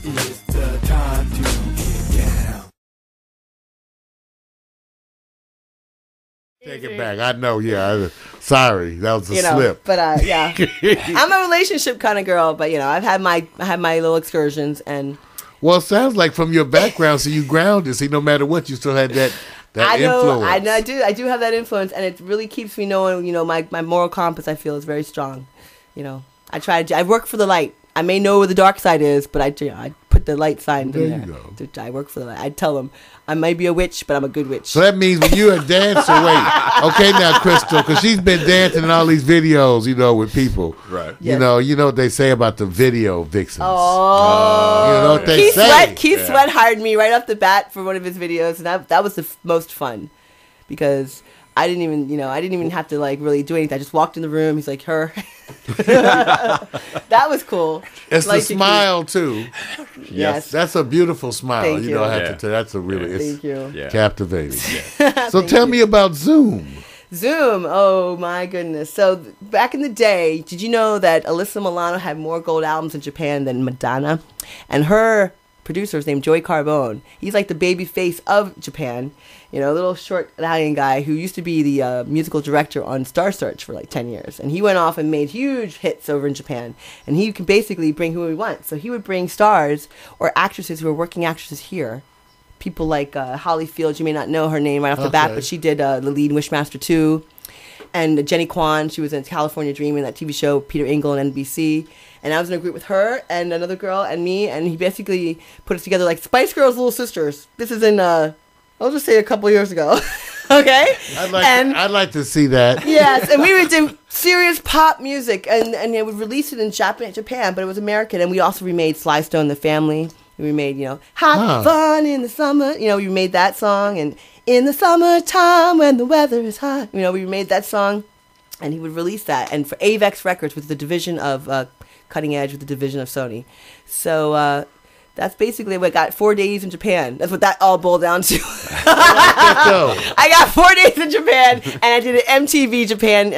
It's the time to get down. Take it back. I know, sorry. That was a slip. But yeah. I'm a relationship kind of girl, but I've had my little excursions and well, it sounds like from your background, so you grounded. See, no matter what, you stind that influence. I do have that influence, and it really keeps me knowing, my moral compass, I feel, is very strong. I work for the light. I may know where the dark side is, but I put the light sign in there. You go. I work for the light. I tell them, I might be a witch, but I'm a good witch. So that means when you're a dancer, okay now, Crystal, because she's been dancing in all these videos, with people. Right. Yes. You know what they say about the video vixens. Oh. You know what they say? Keith Sweat hired me right off the bat for one of his videos, and that was the most fun because I didn't even have to really do anything. I just walked in the room. He's like, her. That was cool. It's the smile too. Yes. That's a beautiful smile. Thank you. Don't have to tell. That's a really Thank you. Captivating. So tell me about Zoom. Zoom. Oh my goodness. So back in the day, did you know that Alyssa Milano had more gold albums in Japan than Madonna? And her producer is named Joey Carbone. He's like the baby face of Japan. A little short Italian guy who used to be the musical director on Star Search for 10 years. And he went off and made huge hits over in Japan. And he could basically bring who he wants. So he would bring stars or actresses who are working actresses here. People like Holly Fields, you may not know her name right off the bat, but she did the lead in Wishmaster 2. And Jenny Kwan, she was in California Dreaming, that TV show, Peter Engel on NBC. And I was in a group with her and another girl and me. And he basically put us together like Spice Girls' Little Sisters. This is in... I'll just say a couple years ago. Okay? I'd like to see that. Yes, and we would do serious pop music, and they would release it in Japan, but it was American, and we also remade Sly Stone the Family. We remade, Hot Fun in the Summer. We remade that song, and In the Summertime When the Weather is Hot. We remade that song, and he would release that. And for Avex Records, with the division of Cutting Edge, with the division of Sony. So, that's basically what got 4 days in Japan. That's what that all boiled down to. I got 4 days in Japan, and I did an MTV Japan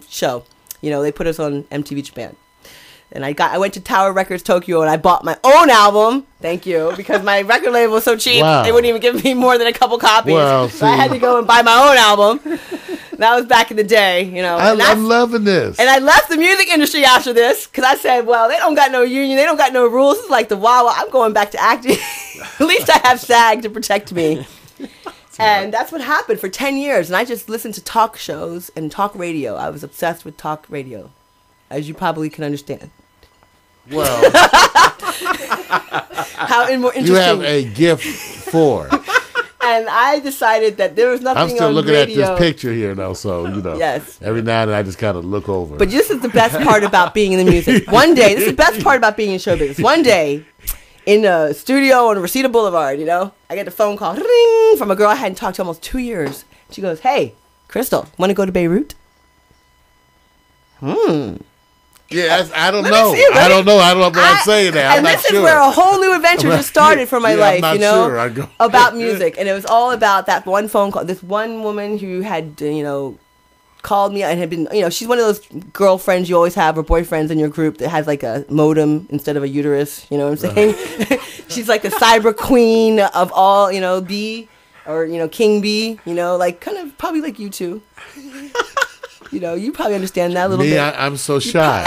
show. They put us on MTV Japan. And I went to Tower Records Tokyo, and I bought my own album. Thank you, because my record label was so cheap, they wouldn't even give me more than a couple copies. Well, so I had to go and buy my own album. That was back in the day, I'm loving this. And I left the music industry after this because I said, well, they don't got no union. They don't got no rules. It's like the Wawa. I'm going back to acting. At least I have SAG to protect me. And that's what happened for 10 years. And I just listened to talk shows and talk radio. I was obsessed with talk radio, as you probably can understand. Well, how more interesting. You have a gift for. And I decided that there was nothing on radio. I'm still looking at this picture here, though, so, Yes. Every now and then I just kind of look over. But this is the best part about being in the music. One day, this is the best part about being in show business. One day, in a studio on Reseda Boulevard, I get a phone call, ring, from a girl I hadn't talked to almost 2 years. She goes, hey, Crystal, want to go to Beirut? Yeah, I don't know. I don't know what I'm saying now. And this is where a whole new adventure just started for my life, about music. And it was all about that one phone call. This one woman who had, called me and had been, she's one of those girlfriends you always have or boyfriends in your group that has like a modem instead of a uterus. You know what I'm saying? She's like the cyber queen of all, B or, King B, kind of probably like you two. You probably understand that a little bit. I'm so shy.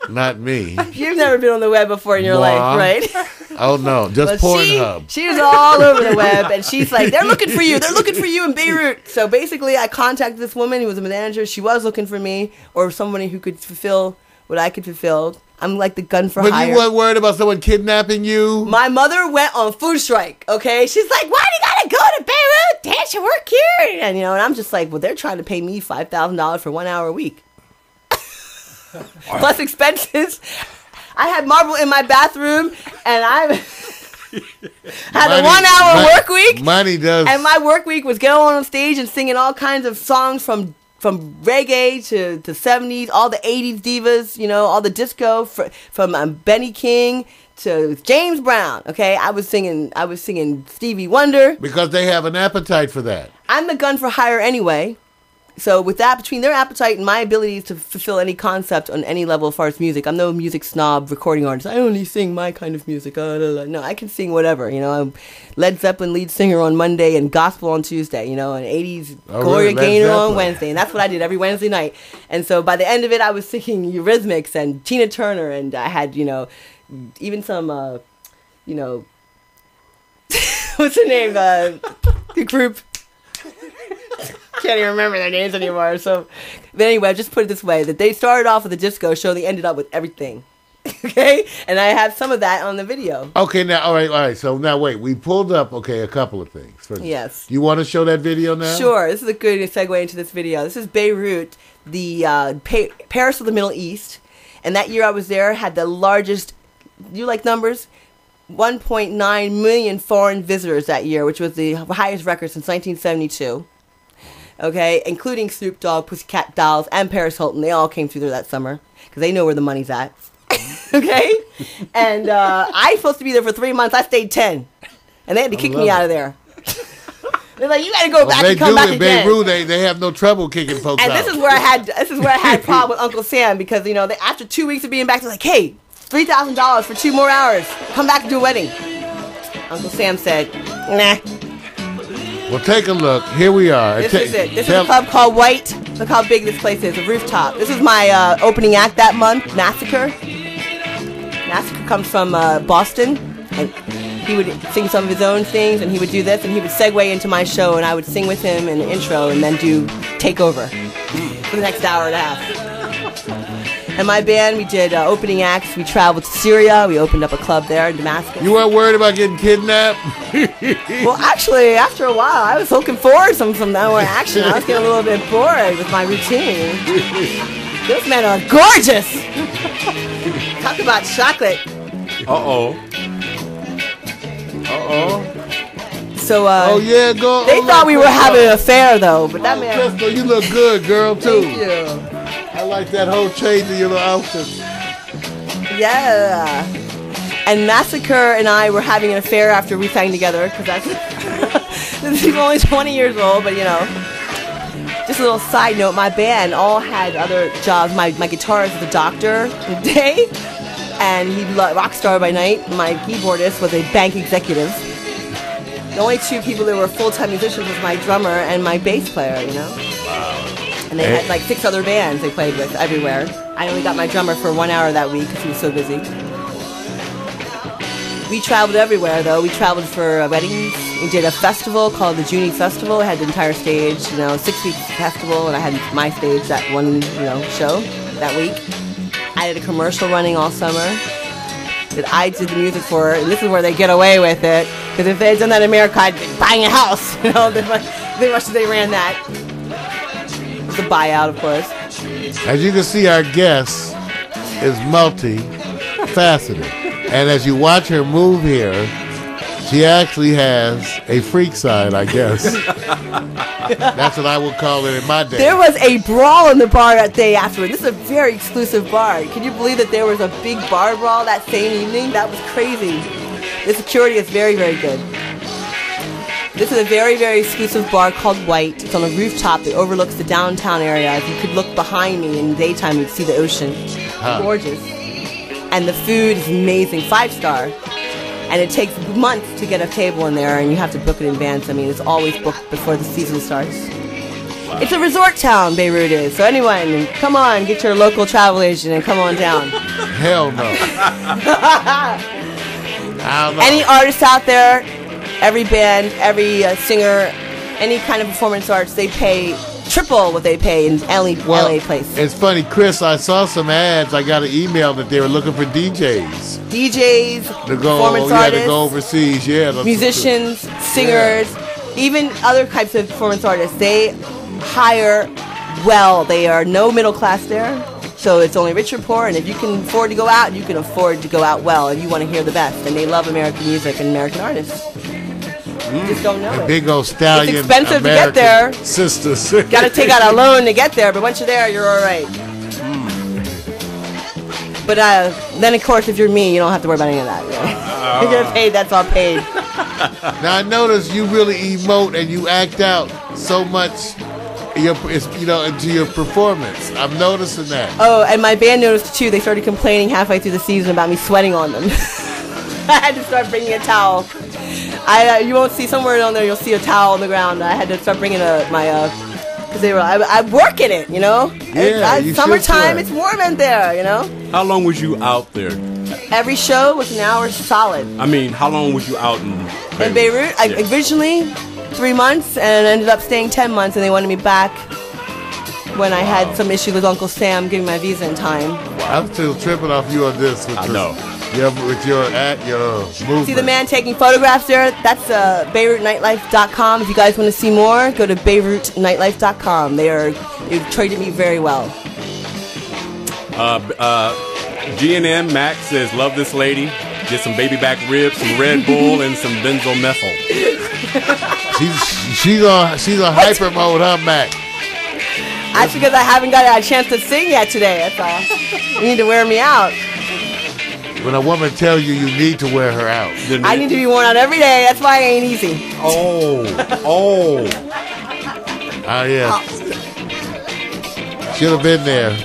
Not me. You've never been on the web before in your life, right? Oh, no. Just Pornhub. She was all over the web, and she's like, they're looking for you. They're looking for you in Beirut. So basically, I contacted this woman who was a manager. She was looking for me or somebody who could fulfill what I could fulfill. I'm like the gun for hire. But you weren't worried about someone kidnapping you? My mother went on food strike, okay? She's like, why do you gotta go to Beirut? Dance your work here. And, and I'm just like, well, they're trying to pay me $5,000 for 1 hour a week. Plus expenses. I had marble in my bathroom, and I had a 1 hour work week. Money does. And my work week was going on stage and singing all kinds of songs from reggae to 70s, all the 80s divas, all the disco, from Benny King to James Brown. Okay, I was singing Stevie Wonder because they have an appetite for that. I'm the gun for hire anyway. So with that, between their appetite and my ability to fulfill any concept on any level as far as music, I'm no music snob recording artist. I only sing my kind of music. No, I can sing whatever. I'm Led Zeppelin lead singer on Monday and gospel on Tuesday. And 80s Gloria Gaynor on Wednesday. And that's what I did every Wednesday night. And so by the end of it, I was singing Eurythmics and Tina Turner. And I had, even some, what's the name? The group. Can't even remember their names anymore. So, but anyway, I just put it this way: that they started off with a disco show, they ended up with everything. Okay, and I have some of that on the video. Okay, now, all right. So now, wait, we pulled up a couple of things. Yes. You want to show that video now? Sure. This is a good segue into this video. This is Beirut, the Paris of the Middle East, and that year I was there had the largest. You like numbers? 1.9 million foreign visitors that year, which was the highest record since 1972. Okay, including Snoop Dogg, Pussycat Dolls, and Paris Hilton. They all came through there that summer because they know where the money's at. Okay, and I was supposed to be there for 3 months. I stayed 10, and they had to kick me out of there. They're like, you got to go back and come back again. They do in Beirut. They have no trouble kicking folks out. And this is where I had a problem with Uncle Sam because after 2 weeks of being back, they're like, hey, $3,000 for 2 more hours. Come back and do a wedding. Uncle Sam said, nah. Well, take a look. Here we are. This is it. This is a club called White. Look how big this place is. A rooftop. This is my opening act that month, Massacre. Massacre comes from Boston. And he would sing some of his own things, and he would do this, and he would segue into my show, and I would sing with him in the intro, and then do Takeover for the next hour and a half. And my band, we did opening acts. We traveled to Syria. We opened up a club there in Damascus. You weren't worried about getting kidnapped? Well, actually, after a while, I was looking forward to some downward action. I was getting a little bit bored with my routine. Those men are gorgeous. Talk about chocolate. Uh-oh. So, oh, yeah, go. They thought we were having an affair, though. But that man... Crystal, you look good, girl, too. Thank you. I like that whole change in your little outfit. Yeah. And Massacre and I were having an affair after we sang together, because that's... He's only 20 years old, but just a little side note, my band all had other jobs. My guitarist was a doctor in the day, and he rock star by night. My keyboardist was a bank executive. The only 2 people that were full-time musicians was my drummer and my bass player, Wow. And they had 6 other bands they played with everywhere. I only got my drummer for 1 hour that week because he was so busy. We traveled everywhere, though. We traveled for weddings. We did a festival called the Junie Festival. It had the entire stage, 6-week festival, and I had my stage that one, show that week. I did a commercial running all summer that I did the music for, and this is where they get away with it. Because if they had done that in America, I'd be buying a house. They ran that. It's a buyout, of course. As you can see, our guest is multi-faceted. And as you watch her move here, she actually has a freak side, I guess. That's what I would call it in my day. There was a brawl in the bar that day afterward. This is a very exclusive bar. Can you believe that there was a big bar brawl that same evening? That was crazy. The security is very, very good. This is a very, very exclusive bar called White. It's on a rooftop that overlooks the downtown area. If you could look behind me in the daytime, you'd see the ocean. Gorgeous. And the food is amazing, 5-star. And it takes months to get a table in there, and you have to book it in advance. I mean, it's always booked before the season starts. Wow. It's a resort town, Beirut is. So anyone, come on, get your local travel agent and come on down. Hell no. I don't know. Any artists out there, every band, every singer, any kind of performance arts, they pay triple what they pay in LA place. It's funny, Chris, I saw some ads. I got an email that they were looking for DJs. Performance artists. To go overseas, musicians, singers, even other types of performance artists. They hire well. They are no middle class there. So it's only rich or poor, and if you can afford to go out, you can afford to go out well, and you want to hear the best. And they love American music and American artists. You just don't know it. Big old stallion. It's expensive American to get there. Sisters. Got to take out a loan to get there, but once you're there, you're all right. But then, of course, if you're me, you don't have to worry about any of that. Right? You get paid, that's all paid. Now, I notice you really emote and you act out so much into your performance. I'm noticing that. Oh, and my band noticed too. They started complaining halfway through the season about me sweating on them. I had to start bringing a towel. You won't see somewhere on there. You'll see a towel on the ground. I had to start bringing because they were. I work in it, Yeah, you summertime. It's warm in there, How long was you out there? Every show was an hour solid. I mean, how long was you out in Beirut? Originally 3 months, and ended up staying 10 months, and they wanted me back when I had some issue with Uncle Sam getting my visa in time. I'm still tripping off you on this. I know. With your movement. See the man taking photographs there? That's BeirutNightlife.com. If you guys want to see more, go to BeirutNightlife.com. They treated me very well. G&M Max says, love this lady. Get some baby back ribs, some Red Bull, and some benzomethyl. she's a hyper mode, huh, Mac? That's because I haven't got a chance to sing yet today. That's all. You need to wear me out. When a woman tells you need to wear her out. I need to be worn out every day. That's why I ain't easy. Oh, yeah. Should have been there.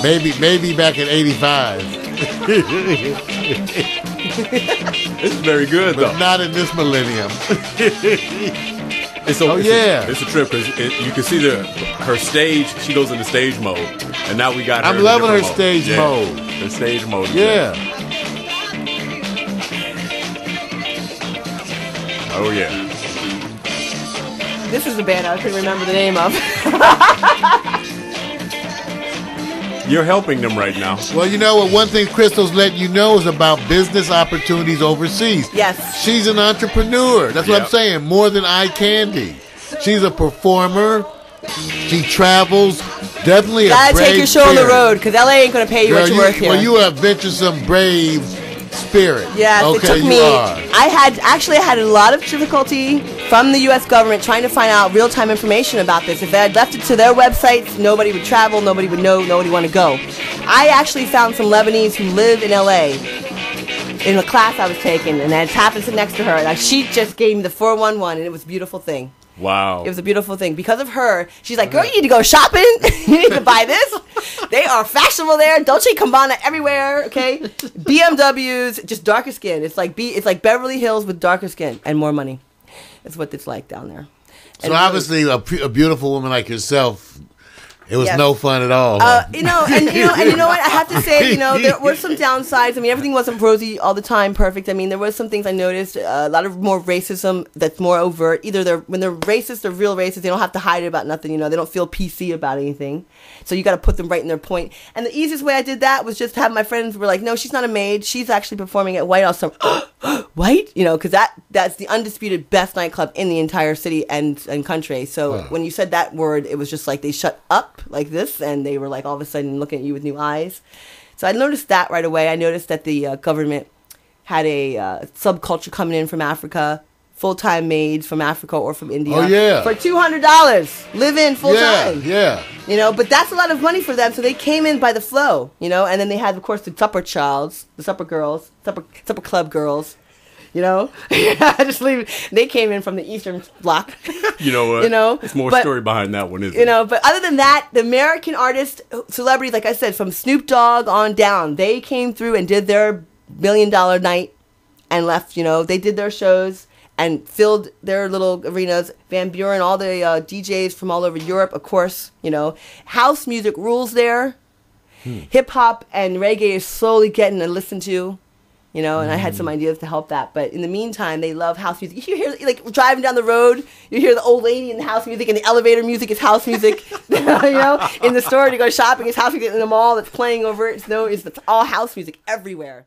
Maybe back in '85. It's very good, but though. not in this millennium. It's a trip because you can see her stage. She goes into stage mode, and now we got her. I'm loving her mode. stage mode. The stage mode. Yeah. Oh yeah. This is the band I couldn't remember the name of. You're helping them right now. Well, you know what? One thing Crystal's letting you know is about business opportunities overseas. Yes. She's an entrepreneur. That's what I'm saying. More than eye candy. She's a performer. She travels. Definitely a brave gotta take your show spirit. on the road, because LA ain't gonna pay you what you're worth here. Well, you are a venturesome, brave spirit. Yes, okay, it took me. I had a lot of difficulty from the U.S. government trying to find out real-time information about this. If I had left it to their websites, nobody would travel, nobody would know, nobody would want to go. I actually found some Lebanese who live in L.A. in a class I was taking, and I happened to sit next to her, and she just gave me the 411, and it was a beautiful thing. Wow. It was a beautiful thing. Because of her, she's like, girl, you need to go shopping. You need to buy this. They are fashionable there. Dolce & Gabbana everywhere, okay? BMWs, just darker skin. It's like Beverly Hills with darker skin and more money. That's what it's like down there. So obviously a beautiful woman like yourself, it was no fun at all. You know what? I have to say, there were some downsides. I mean, everything wasn't rosy all the time, perfect. I mean, there was some things I noticed. A lot of more racism that's more overt. Either when they're racist, they're real racist. They don't have to hide it about nothing. They don't feel PC about anything. So you got to put them right in their point. And the easiest way I did that was just have my friends were like, no, she's not a maid. She's actually performing at White House. So, White? Because that's the undisputed best nightclub in the entire city and country. So when you said that word, it was just like they shut up like this, and they were like all of a sudden looking at you with new eyes. So I noticed that right away. I noticed that the government had a subculture coming in from Africa, full-time maids from Africa or from India. Oh, yeah. For $200, live in full-time. Yeah. But that's a lot of money for them, so they came in by the flow, and then they had, of course, the supper childs, the supper girls, supper club girls. Just leave. They came in from the Eastern Bloc. You know what? It's more story behind that one, isn't it? But other than that, the American artists, celebrities, like I said, from Snoop Dogg on down, they came through and did their $1 million night and left. They did their shows and filled their little arenas. Van Buren, all the DJs from all over Europe, of course. House music rules there. Hip hop and reggae is slowly getting listened to. And I had some ideas to help that. But in the meantime, they love house music. You hear, like, driving down the road, you hear the old lady in the house music, and the elevator music is house music. In the store, to go shopping, it's house music. In the mall, that's playing over it. It's all house music everywhere.